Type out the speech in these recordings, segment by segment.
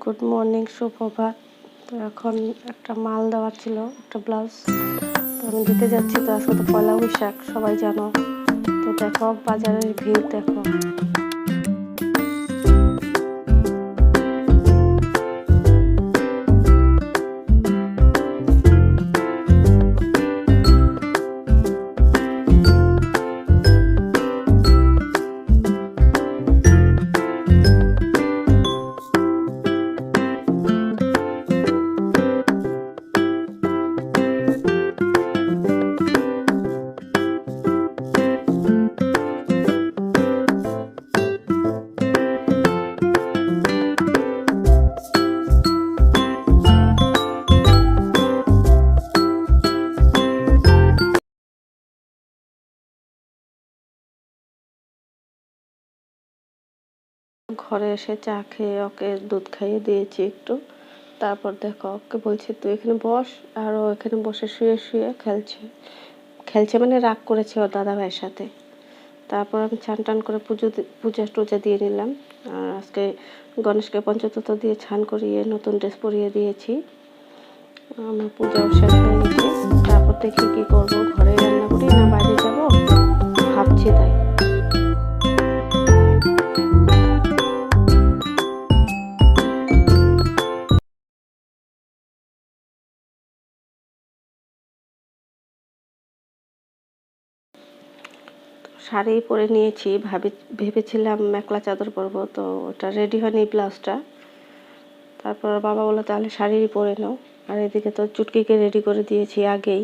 Good morning, সুপ্রভাত। তো এখন একটা মাল দেওয়ার ছিল, একটা ব্লাউজ, তো আমি দিতে যাচ্ছি। তো আজকে তো পয়লা বৈশাখ, সবাই জানো। তো দেখো বাজারের ভিড় দেখো। ঘরে এসে চা খেয়ে ওকে দুধ খাইয়ে দিয়েছি একটু। তারপর দেখো ওকে বলছি তুই এখানে বস, আর ও এখানে বসে শুয়ে শুয়ে খেলছে খেলছে মানে রাগ করেছে ওর দাদা ভাইয়ের সাথে। তারপর আমি চান টান করে পূজা টুজা দিয়ে নিলাম। আর আজকে গণেশকে পঞ্চতত্ত্ব দিয়ে ছান করিয়ে নতুন ড্রেস পরিয়ে দিয়েছি। আমার পূজাও শেষ হয়ে গেছে। তারপর দেখি কী করবো, ঘরে রান্না করি না বাইরে যাব ভাবছি। তাই শাড়ি পরে নিয়েছি, ভেবেছিলাম মেখলা চাদর পরবো, তো ওটা রেডি হয়নি ব্লাউজটা। তারপর বাবা বললো তাহলে শাড়ি পরে নাও। আর এদিকে তো চুটকিকে রেডি করে দিয়েছি আগেই।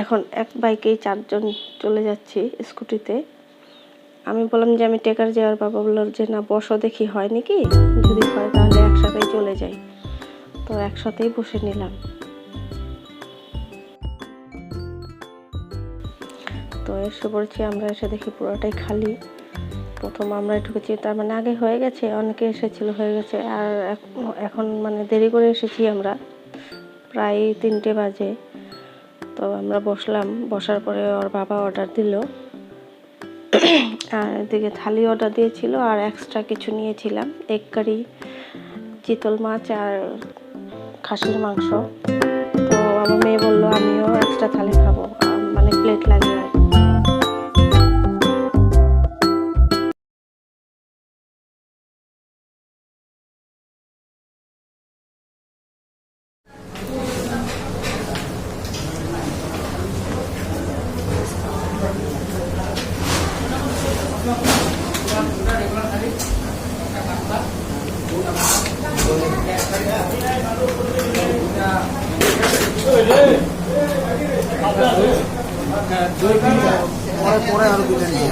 এখন এক বাইকেই 4 জন চলে যাচ্ছি স্কুটিতে। আমি বললাম যে আমি টেকার যাই, আর বাবা বললো যে না বসো, দেখি হয় নাকি, যদি হয় তাহলে একসাথেই চলে যাই। তো একসাথেই বসে নিলাম। তো এসে পড়েছি আমরা, এসে দেখি পুরোটাই খালি। প্রথম আমরা ঢুকেছি, তার মানে আগে হয়ে গেছে, অনেকে এসেছিল, হয়ে গেছে। আর এখন মানে দেরি করে এসেছি আমরা, প্রায় 3টে বাজে। তো আমরা বসলাম, বসার পরে ওর বাবা অর্ডার দিল। আর এদিকে থালি অর্ডার দিয়েছিল, আর এক্সট্রা কিছু নিয়েছিলাম, এগ কারি, চিতল মাছ আর খাসির মাংস। তো আমার মেয়ে বললো আমিও এক্সট্রা থালি খাবো, মানে প্লেট লাগবে। পরে আরো দুটো নিই।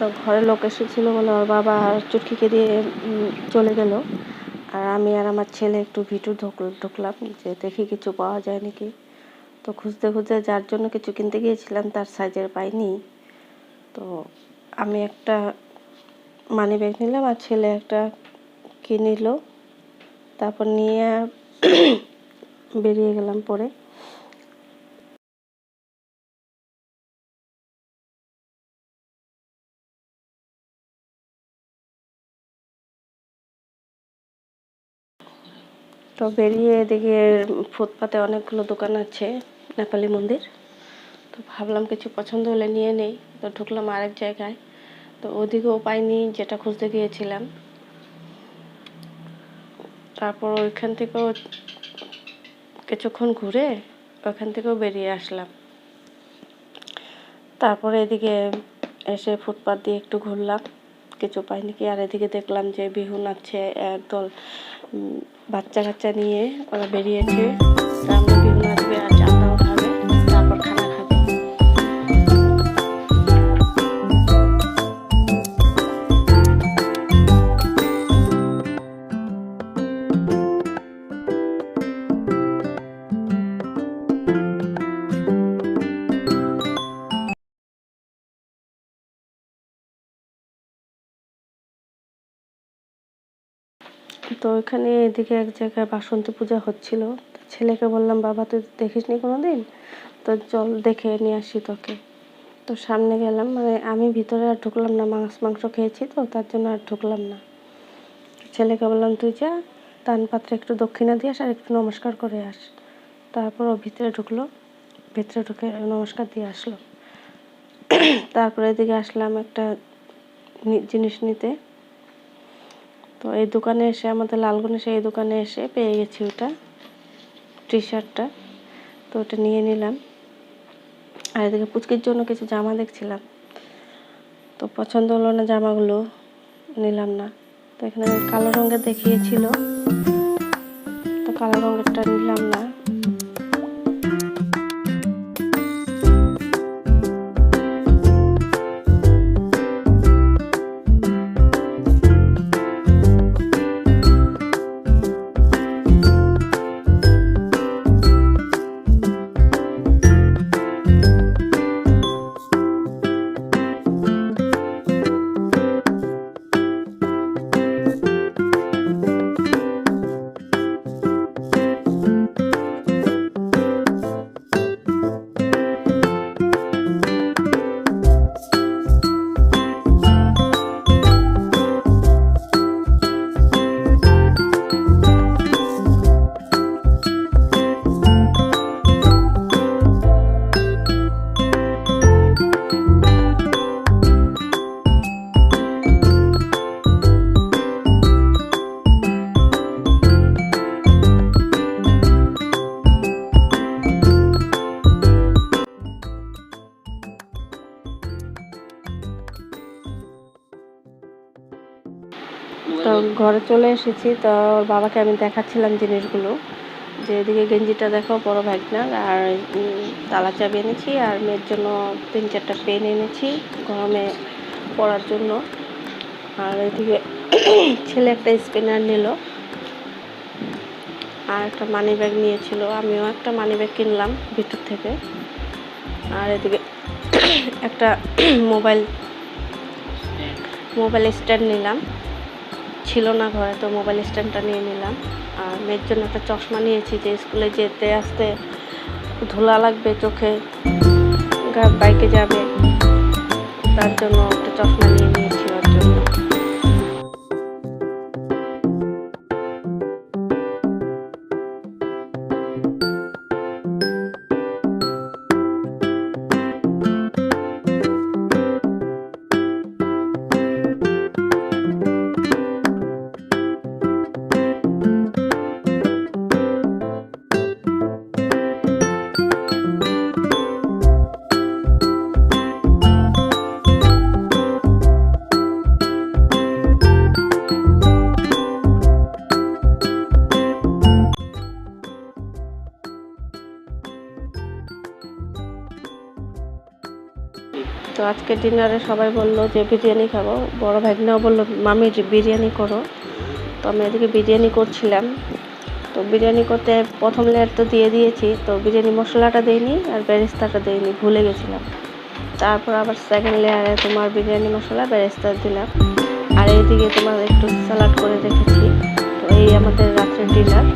তো ঘরে লোক এসেছিল বলে ওর বাবা আর চুটকিকে দিয়ে চলে গেল। আর আমি আর আমার ছেলে একটু ভিতর ঢুকলাম যে দেখি কিছু পাওয়া যায় নাকি। তো খুঁজতে খুঁজতে যার জন্য কিছু কিনতে গিয়েছিলাম তার সাইজের পাইনি। তো আমি একটা মানি ব্যাগ নিলাম, আর ছেলে একটা কি নিল। তারপর নিয়ে বেরিয়ে গেলাম পরে। তো বেরিয়ে এদিকে ফুটপাতে অনেকগুলো দোকান আছে, নেপালি মন্দির। তো ভাবলাম কিছু পছন্দ হলে নিয়ে নেই। তো ঢুকলাম আরেক জায়গায়, তো ওদিকেও পাইনি যেটা খুঁজতে গিয়েছিলাম। তারপর ওইখান থেকেও কিছুক্ষণ ঘুরে ওখান থেকেও বেরিয়ে আসলাম। তারপরে এদিকে এসে ফুটপাত দিয়ে একটু ঘুরলাম, কিছু পাইনি কি। আর এদিকে দেখলাম যে বিহু নাচছে একদল বাচ্চা কাচ্চা নিয়ে, ওরা বেরিয়েছে। সামনে বিহু নাচবে আর চাঁদাও খাবে, তারপর খানা খাবে। তো ওইখানে এদিকে এক জায়গায় বাসন্তী পূজা হচ্ছিল। ছেলেকে বললাম, বাবা তুই দেখিসনি কোনোদিন, তো চল দেখে নিয়ে আসি তোকে। তো সামনে গেলাম, মানে আমি ভিতরে আর ঢুকলাম না, মাংস খেয়েছি তো তার জন্য আর ঢুকলাম না। ছেলেকে বললাম তুই যা, দান পাত্রে একটু দক্ষিণা দিয়ে আস আর একটু নমস্কার করে আস। তারপর ও ভিতরে ঢুকলো, ভিতরে ঢুকে নমস্কার দিয়ে আসলো। তারপরে এদিকে আসলাম একটা জিনিস নিতে। তো এই দোকানে এসে, আমাদের লালগণেশে এই দোকানে এসে পেয়ে গেছি ওটা, টি শার্টটা। তো ওটা নিয়ে নিলাম। আর এদিকে পুচকির জন্য কিছু জামা দেখছিলাম, তো পছন্দ হলো না জামাগুলো, নিলাম না। তো এখানে কালো রঙের দেখিয়েছিল, তো কালো রঙেরটা নিলাম না। তো ঘরে চলে এসেছি। তো ওর বাবাকে আমি দেখাচ্ছিলাম জিনিসগুলো, যে এদিকে গেঞ্জিটা দেখো বড় ভাগনার, আর তালা চাবি এনেছি, আর মেয়ের জন্য 3-4টা পেন এনেছি গরমে পরার জন্য। আর এদিকে ছেলে একটা স্পিনার নিল, আর একটা মানি ব্যাগ নিয়েছিল, আমিও একটা মানি ব্যাগ কিনলাম ভিতর থেকে। আর এদিকে একটা মোবাইল স্ট্যান্ড নিলাম, ছিল না ঘরে, তো মোবাইল স্ট্যান্ডটা নিয়ে নিলাম। আর মেয়ের জন্য একটা চশমা নিয়েছি, যে স্কুলে যেতে আসতে ধুলা লাগবে চোখে, বাইকে যাবে, তার জন্য একটা চশমা নিয়ে নিয়েছি ওর জন্য। তো আজকে ডিনারে সবাই বললো যে বিরিয়ানি খাবো, বড় ভাগনাও বললো মামি বিরিয়ানি করো। তো আমি এদিকে বিরিয়ানি করছিলাম। তো বিরিয়ানি করতে প্রথম লেয়ার তো দিয়ে দিয়েছি, তো বিরিয়ানি মশলাটা দিইনি আর বেরেস্তাটা দিইনি, ভুলে গেছিলাম। তারপর আবার সেকেন্ড লেয়ারে তোমার বিরিয়ানি মশলা বেরেস্তা দিলাম। আর এইদিকে তোমার একটু স্যালাড করে রেখেছি। তো এই আমাদের রাত্রের ডিনার।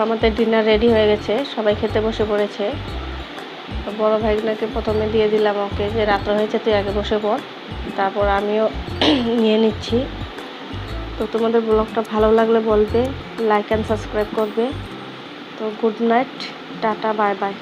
আমাদের ডিনার রেডি হয়ে গেছে, সবাই খেতে বসে পড়েছে। তো বড় ভাইগুলোকে প্রথমে দিয়ে দিলাম ওকে, যে রাত্র হয়েছে তুই আগে বসে পড়, তারপর আমিও নিয়ে নিচ্ছি। তো তোমাদের ব্লগটা ভালো লাগলে বলবে, লাইক অ্যান্ড সাবস্ক্রাইব করবে। তো good night, tata, bye bye.